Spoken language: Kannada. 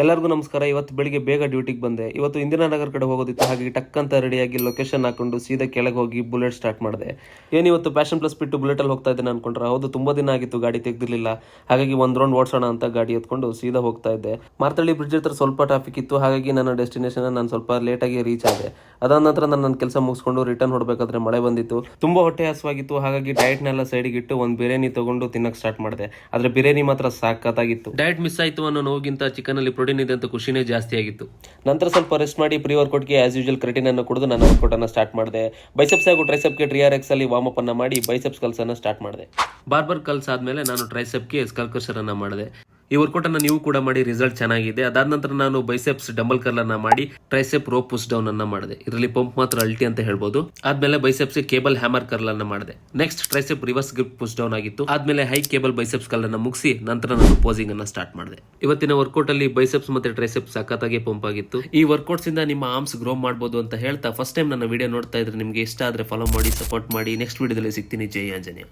ಎಲ್ಲರಿಗೂ ನಮಸ್ಕಾರ. ಇವತ್ತು ಬೆಳಿಗ್ಗೆ ಬೇಗ ಡ್ಯೂಟಿಗೆ ಬಂದೆ. ಇವತ್ತು ಇಂದಿರಾನಗರ ಕಡೆ ಹೋಗೋದಿತ್ತು, ಹಾಗಾಗಿ ಟಕ್ ಅಂತ ರೆಡಿಯಾಗಿ ಲೊಕೇಶನ್ ಹಾಕೊಂಡು ಸೀದಾ ಕೆಳಗೆ ಹೋಗಿ ಬುಲೆಟ್ ಸ್ಟಾರ್ಟ್ ಮಾಡಿದೆ. ಏನಿವತ್ತು ಪ್ಯಾಷನ್ ಪ್ಲಸ್ ಬಿಟ್ಟು ಬುಲೆಟಲ್ಲಿ ಹೋಗ್ತಾ ಇದ್ದೇನೆ ಅನ್ಕೊಂಡ್ರೆ ಹೌದು, ತುಂಬ ದಿನ ಆಗಿತ್ತು ಗಾಡಿ ತೆಗೆದಿರಲಿಲ್ಲ. ಹಾಗಾಗಿ ಒಂದು ರೌಂಡ್ ಓಡಿಸೋಣ ಅಂತ ಗಾಡಿ ಎತ್ಕೊಂಡು ಸೀದಾ ಹೋಗ್ತಾ ಇದ್ದೆ. ಮಾರ್ತಳ್ಳಿ ಬ್ರಿಡ್ಜ್ ಹತ್ರ ಸ್ವಲ್ಪ ಟ್ರಾಫಿಕ್ ಇತ್ತು, ಹಾಗಾಗಿ ನನ್ನ ಡೆಸ್ಟಿನೇಷನ್ ನಾನು ಸ್ವಲ್ಪ ಲೇಟಾಗಿ ರೀಚ್ ಆದೆ. ಅದಾದ ನಂತರ ನನ್ನ ಕೆಲಸ ಮುಗಿಸ್ಕೊಂಡು ರಿಟರ್ನ್ ಹೊಡಬೇಕಾದ್ರೆ ಮಳೆ ಬಂದಿತ್ತು. ತುಂಬ ಹೊಟ್ಟೆ ಹಸುವಾಗಿತ್ತು, ಹಾಗಾಗಿ ಡಯಟ್ನೆಲ್ಲ ಸೈಡಿಗೆ ಇಟ್ಟು ಒಂದು ಬಿರಿಯಾನಿ ತಗೊಂಡು ತಿನ್ನಕ್ಕೆ ಸ್ಟಾರ್ಟ್ ಮಾಡಿದೆ. ಆದರೆ ಬಿರಿಯಾನಿ ಮಾತ್ರ ಸಾಕಾಗಿತ್ತು. ಡಯಟ್ ಮಿಸ್ ಆಯಿತು ಅನ್ನೋ ನೋವಿಗಿಂತ ಚಿಕನ್ ಅಲ್ಲಿ ಪ್ರೋಟೀನ್ ಇದೆ ಅಂತ ಖುಷಿನೇ ಜಾಸ್ತಿ ಆಗಿತ್ತು. ನಂತರ ಸ್ವಲ್ಪ ರೆಸ್ಟ್ ಮಾಡಿ ಪ್ರೀ ವರ್ಕೌಟ್ಗೆ ಆಸ್ ಯೂಶುವಲ್ ಕ್ರೆಟಿನ್ ಅನ್ನು ಕುಡಿದು ನನ್ನ ವರ್ಕೌಟ್ ಅನ್ನು ಸ್ಟಾರ್ಟ್ ಮಾಡಿದೆ. ಬೈಸೆಪ್ಸ್ ಹಾಗೂ ಟ್ರೈಸೆಪ್ಗೆ TRX ಅಲ್ಲಿ ವಾರ್ಮ್ ಅಪ್ ಅನ್ನ ಮಾಡಿ ಬೈಸೆಪ್ಸ್ ಕಲ್ಸ್ ಅನ್ನು ಸ್ಟಾರ್ಟ್ ಮಾಡಿದೆ. ಬಾರ್ಬರ್ ಕಲ್ಸ್ ಆದ್ಮೇಲೆ ನಾನು ಟ್ರೈಸೆಪ್ಗೆ ಸ್ಕಲ್ ಕ್ರಷರ್ ಅನ್ನ ಮಾಡಿದೆ. ಈ ವರ್ಕೌಟ್ ಅನ್ನು ನೀವು ಕೂಡ ಮಾಡಿ, ರಿಸಲ್ಟ್ ಚೆನ್ನಾಗಿದೆ. ಅದಾದ ನಂತರ ನಾನು ಬೈಸೆಪ್ಸ್ ಡಂಬಲ್ ಕರ್ಲ್ ಅನ್ನ ಮಾಡಿ ಟ್ರೈಸೆಪ್ ರೋಪ್ ಪುಷ್ ಡೌನ್ ಅನ್ನ ಮಾಡಿದೆ. ಇದರಲ್ಲಿ ಪಂಪ್ ಮಾತ್ರ ಅಲ್ಟಿ ಅಂತ ಹೇಳ್ಬೋದು. ಆದ್ಮೇಲೆ ಬೈಸೆಪ್ಸ್ ಕೇಬಲ್ ಹ್ಯಾಮರ್ ಕರ್ಲ್ ಅನ್ನ ಮಾಡಿದೆ. Next tricep reverse grip push down ಆಗಿತ್ತು. ಆದ್ಮೇಲೆ ಹೈ ಕೇಬಲ್ ಬೈಸೆಪ್ಸ್ ಕರ್ಲ್ ಅನ್ನ ಮುಗಿಸಿ ನಂತರ ನಾನು ಪೋಸಿಂಗ್ ಅನ್ನ ಸ್ಟಾರ್ಟ್ ಮಾಡಿದೆ. ಇವತ್ತಿನ ವರ್ಕೌಟ್ ಅಲ್ಲಿ ಬೈಸೆಪ್ಸ್ ಮತ್ತೆ ಟ್ರೈಸೆಪ್ಸ್ ಸಖತ್ತಾಗಿ ಪಂಪ್ ಆಗಿತ್ತು. ಈ ವರ್ಕೌಟ್ಸ್ ಇಂದ ನಿಮ್ಮ ಆರ್ಮ್ಸ್ ಗ್ರೋ ಮಾಡಬಹುದು ಅಂತ ಹೇಳ್ತಾ ಫಸ್ಟ್ ಟೈಮ್ ನನ್ನ ವಿಡಿಯೋ ನೋಡ್ತಾ ಇದ್ರೆ ನಿಮ್ಗೆ ಇಷ್ಟ ಆದ್ರೆ ಫಾಲೋ ಮಾಡಿ, ಸಪೋರ್ಟ್ ಮಾಡಿ. ನೆಕ್ಸ್ಟ್ ವಿಡಿಯೋದಲ್ಲಿ ಸಿಗ್ತೀನಿ. ಜೈ ಆಂಜನೇಯ.